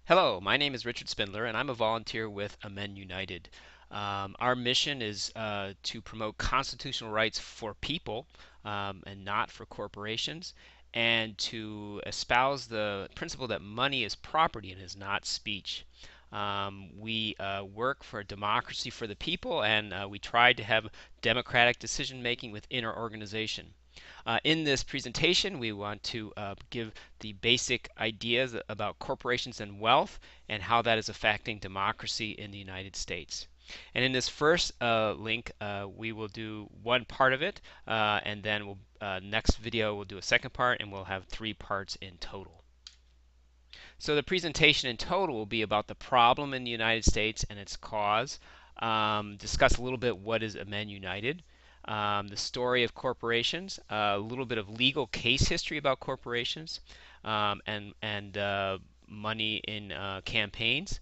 Hello, my name is Richard Spindler, and I'm a volunteer with Amen United. Our mission is to promote constitutional rights for people and not for corporations, and to espouse the principle that money is property and is not speech. We work for a democracy for the people, and we try to have democratic decision making within our organization. In this presentation, we want to give the basic ideas about corporations and wealth and how that is affecting democracy in the United States. And in this first link, we will do one part of it, and then next video we'll do a second part, and we'll have 3 parts in total. So the presentation in total will be about the problem in the United States and its cause, discuss a little bit what is Amen United, the story of corporations, a little bit of legal case history about corporations, and money in campaigns,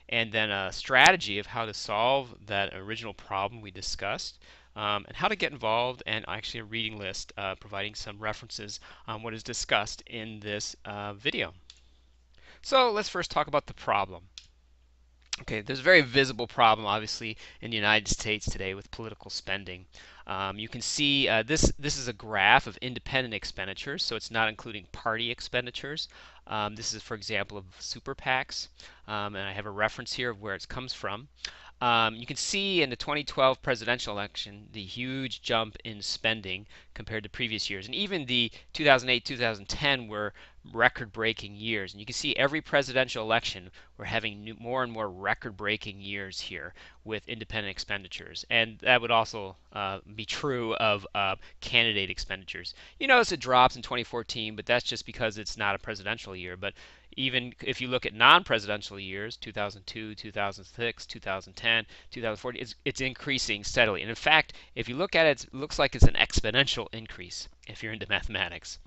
and then a strategy of how to solve that original problem we discussed, and how to get involved, and actually a reading list providing some references on what is discussed in this video. So let's first talk about the problem. Okay, there's a very visible problem, obviously, in the United States today with political spending. You can see this is a graph of independent expenditures, so it's not including party expenditures. This is, for example, of super PACs, and I have a reference here of where it comes from. You can see in the 2012 presidential election the huge jump in spending compared to previous years. And even the 2008-2010 were record-breaking years. And you can see every presidential election we're having more and more record-breaking years here with independent expenditures. And that would also be true of candidate expenditures. You notice it drops in 2014, but that's just because it's not a presidential year. But even if you look at non-presidential years, 2002, 2006, 2010, 2014, it's increasing steadily. And in fact, if you look at it, it looks like it's an exponential increase if you're into mathematics.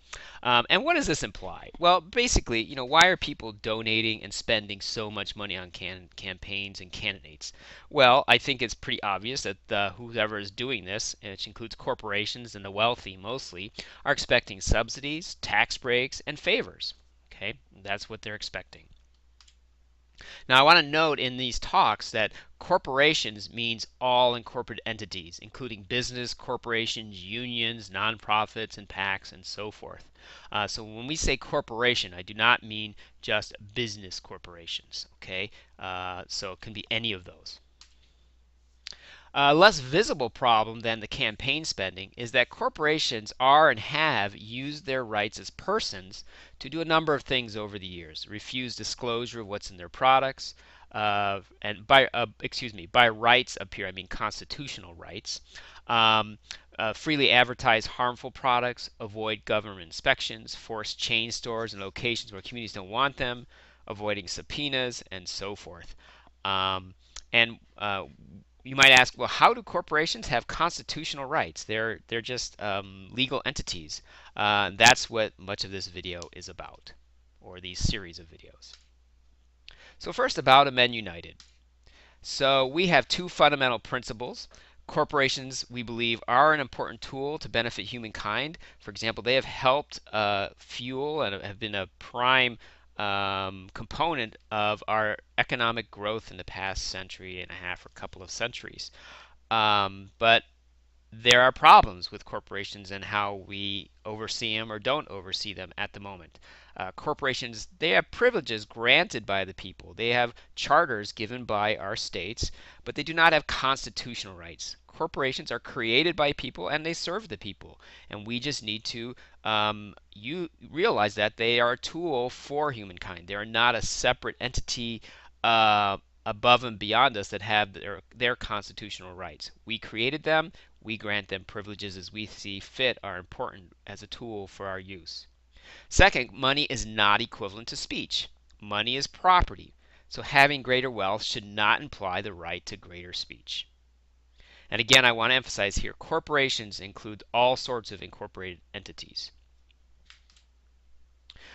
And what does this imply? Well, basically, why are people donating and spending so much money on campaigns and candidates? Well, I think it's pretty obvious that whoever is doing this, which includes corporations and the wealthy mostly, are expecting subsidies, tax breaks, and favors. Okay, that's what they're expecting. Now, I want to note in these talks that corporations means all incorporated entities, including business, corporations, unions, nonprofits, and PACs, and so forth. So when we say corporation, I do not mean just business corporations. Okay, so it can be any of those. A less visible problem than the campaign spending is that corporations are and have used their rights as persons to do a number of things over the years. Refuse disclosure of what's in their products, and by rights up here I mean constitutional rights. Freely advertise harmful products, avoid government inspections, force chain stores in locations where communities don't want them, avoiding subpoenas, and so forth. And You might ask, well, how do corporations have constitutional rights? They're just legal entities. That's what much of this video is about, or these series of videos. So first, about Amen United. So we have 2 fundamental principles. Corporations, we believe, are an important tool to benefit humankind. For example, they have helped fuel and have been a prime component of our economic growth in the past century and a half or couple of centuries. But there are problems with corporations and how we oversee them or don't oversee them at the moment. Corporations, they have privileges granted by the people. They have charters given by our states, but they do not have constitutional rights. Corporations are created by people and they serve the people. And we just need to you realize that they are a tool for humankind. They are not a separate entity above and beyond us that have their constitutional rights. We created them. We grant them privileges as we see fit are important as a tool for our use. Second, money is not equivalent to speech. Money is property, so having greater wealth should not imply the right to greater speech. And again, I want to emphasize here, corporations include all sorts of incorporated entities.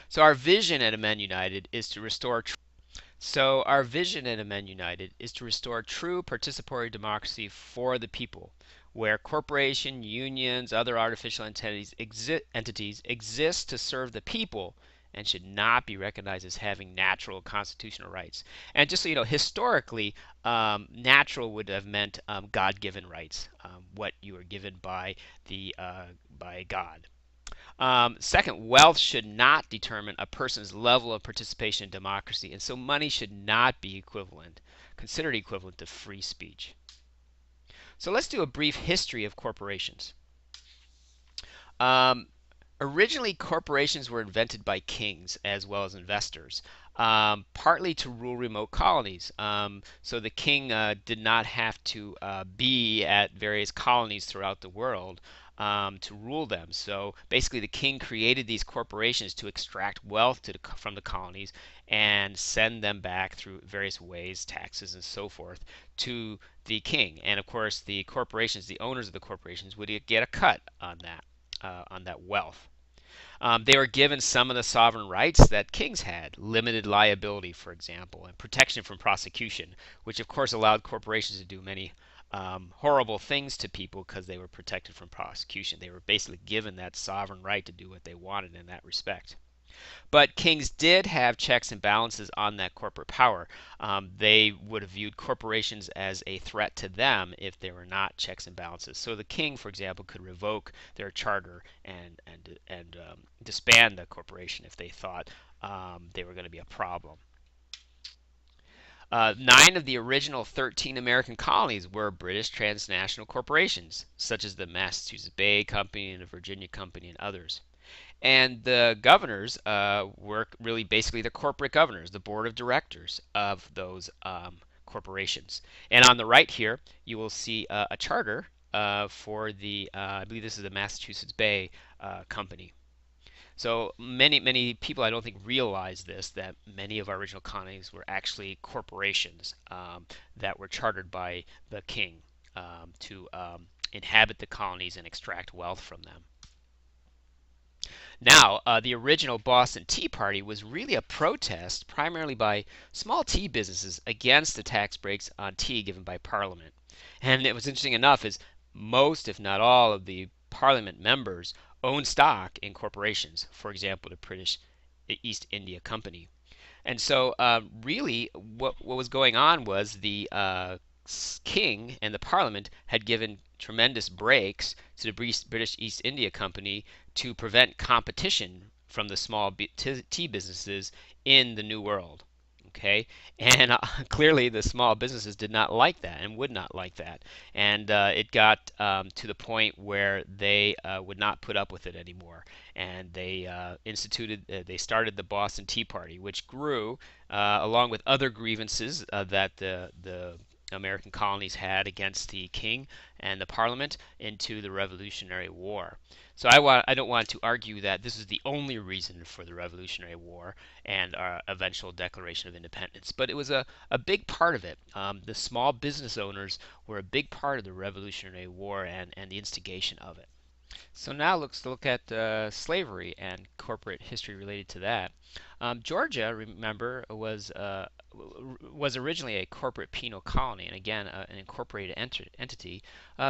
So our vision at Amen United is to restore true participatory democracy for the people, where corporations, unions, other artificial entities exist to serve the people and should not be recognized as having natural constitutional rights. And just so you know, historically, natural would have meant God-given rights, what you are given by God. Second, wealth should not determine a person's level of participation in democracy, and so money should not be considered equivalent to free speech. So let's do a brief history of corporations. Um, Originally, corporations were invented by kings as well as investors, partly to rule remote colonies. So the king did not have to be at various colonies throughout the world to rule them. So basically, the king created these corporations to extract wealth from the colonies and send them back through various ways, taxes and so forth, to the king. And of course, the corporations, the owners of the corporations, would get a cut on that wealth. They were given some of the sovereign rights that kings had, limited liability, for example, and protection from prosecution, which of course allowed corporations to do many horrible things to people because they were protected from prosecution. They were basically given that sovereign right to do what they wanted in that respect. But kings did have checks and balances on that corporate power. They would have viewed corporations as a threat to them if there were not checks and balances. So the king, for example, could revoke their charter and disband the corporation if they thought they were going to be a problem. 9 of the original 13 American colonies were British transnational corporations, such as the Massachusetts Bay Company and the Virginia Company and others. And the governors were really basically the corporate governors, the board of directors of those corporations. And on the right here, you will see a charter for I believe this is the Massachusetts Bay Company. So many people I don't think realize this, that many of our original colonies were actually corporations that were chartered by the king to inhabit the colonies and extract wealth from them. Now, the original Boston Tea Party was really a protest primarily by small tea businesses against the tax breaks on tea given by Parliament. And it was interesting enough is most, if not all, of the Parliament members owned stock in corporations, for example, the British East India Company. And so, really, what was going on was the king and the parliament had given tremendous breaks to the British East India Company to prevent competition from the small tea businesses in the New World. Okay, and clearly the small businesses did not like that and would not like that, and it got to the point where they would not put up with it anymore, and they started the Boston Tea Party, which grew along with other grievances that the American colonies had against the king and the parliament into the Revolutionary War. So I don't want to argue that this is the only reason for the Revolutionary War and our eventual Declaration of Independence, but it was a big part of it. The small business owners were a big part of the Revolutionary War and the instigation of it. So now let's look at slavery and corporate history related to that. Georgia, remember, was originally a corporate penal colony, and again an incorporated entity,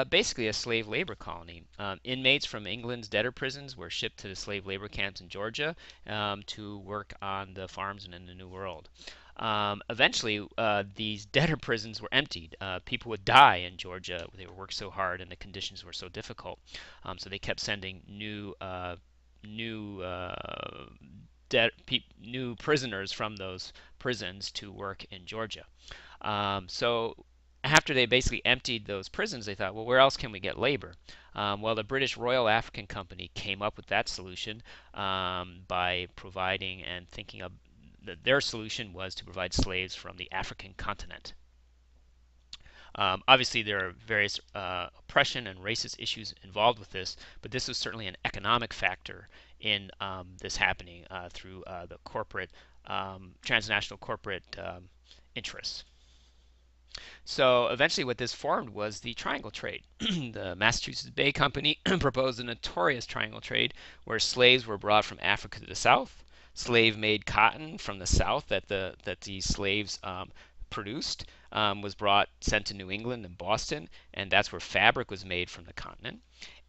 basically a slave labor colony. Inmates from England's debtor prisons were shipped to the slave labor camps in Georgia to work on the farms and in the New World. Eventually, these debtor prisons were emptied. People would die in Georgia. They worked so hard and the conditions were so difficult. So they kept sending new new prisoners from those prisons to work in Georgia. So after they basically emptied those prisons, they thought, well, where else can we get labor? Well, the British Royal African Company came up with that solution by providing and thinking of their solution was to provide slaves from the African continent. Obviously, there are various oppression and racist issues involved with this, but this was certainly an economic factor in this happening through the transnational corporate interests. So eventually what this formed was the triangle trade. The Massachusetts Bay Company proposed the notorious triangle trade where slaves were brought from Africa to the south, slave-made cotton from the south that these slaves produced was brought sent to New England and Boston, and that's where fabric was made from the continent,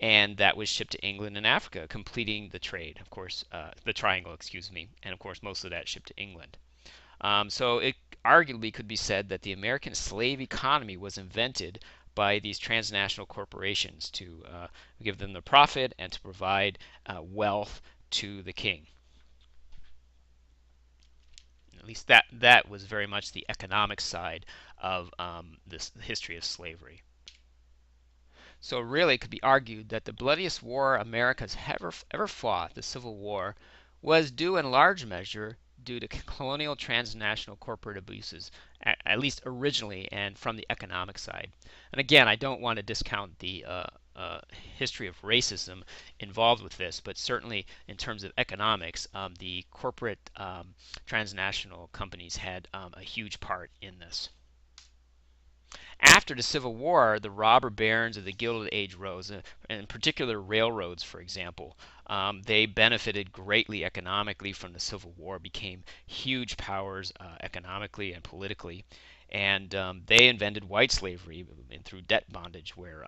and that was shipped to England and Africa, completing the trade. Of course, the triangle, excuse me, and of course most of that shipped to England. So it arguably could be said that the American slave economy was invented by these transnational corporations to give them the profit and to provide wealth to the king. At least that was very much the economic side of this history of slavery. So really, it could be argued that the bloodiest war America's ever fought, the Civil War, was due in large measure due to colonial transnational corporate abuses, at least originally and from the economic side. And again, I don't want to discount the history of racism involved with this, but certainly in terms of economics, the corporate transnational companies had a huge part in this. After the Civil War, the robber barons of the Gilded Age rose, in particular railroads, for example. They benefited greatly economically from the Civil War, became huge powers economically and politically, and they invented white slavery and through debt bondage, where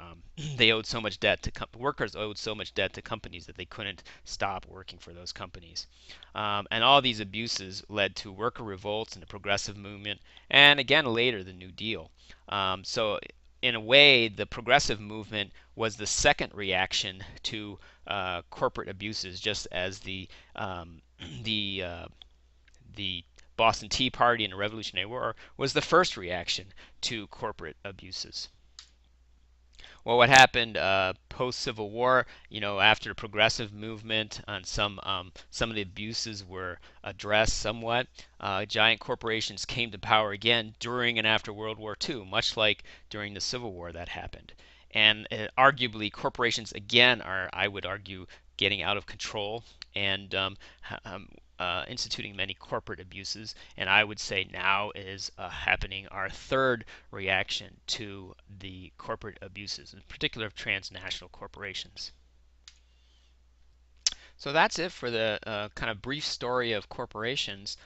they owed so much debt to workers owed so much debt to companies that they couldn't stop working for those companies. And all these abuses led to worker revolts and the progressive movement, and again later the New Deal. So in a way, the progressive movement was the second reaction to corporate abuses, just as the the Boston Tea Party and the Revolutionary War was the first reaction to corporate abuses. Well, what happened post Civil War? After the progressive movement and some of the abuses were addressed somewhat. Giant corporations came to power again during and after World War II, much like during the Civil War that happened. And arguably, corporations again are, I would argue, getting out of control and instituting many corporate abuses. And I would say now is happening our third reaction to the corporate abuses, in particular of transnational corporations. So that's it for the kind of brief story of corporations.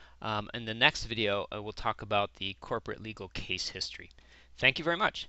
In the next video, we'll talk about the corporate legal case history. Thank you very much.